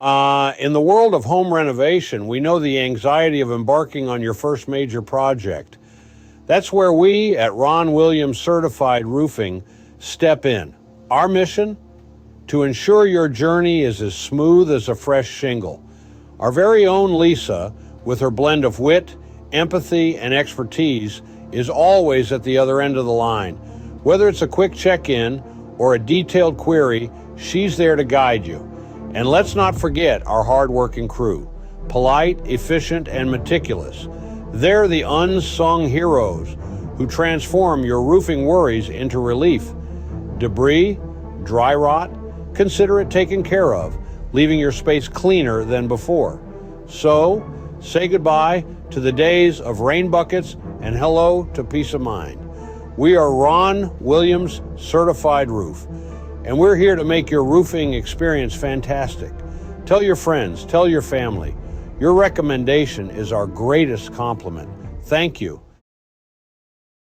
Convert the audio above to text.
In the world of home renovation, we know the anxiety of embarking on your first major project. That's where we at Ron Williams Certified Roofing step in. Our mission? To ensure your journey is as smooth as a fresh shingle. Our very own Lisa, with her blend of wit, empathy, and expertise, is always at the other end of the line. Whether it's a quick check-in or a detailed query, she's there to guide you. And let's not forget our hard-working crew. Polite, efficient, and meticulous. They're the unsung heroes who transform your roofing worries into relief. Debris, dry rot, consider it taken care of, leaving your space cleaner than before. So, say goodbye to the days of rain buckets and hello to peace of mind. We are Ron Williams Certified Roof, and we're here to make your roofing experience fantastic. Tell your friends, tell your family. Your recommendation is our greatest compliment. Thank you.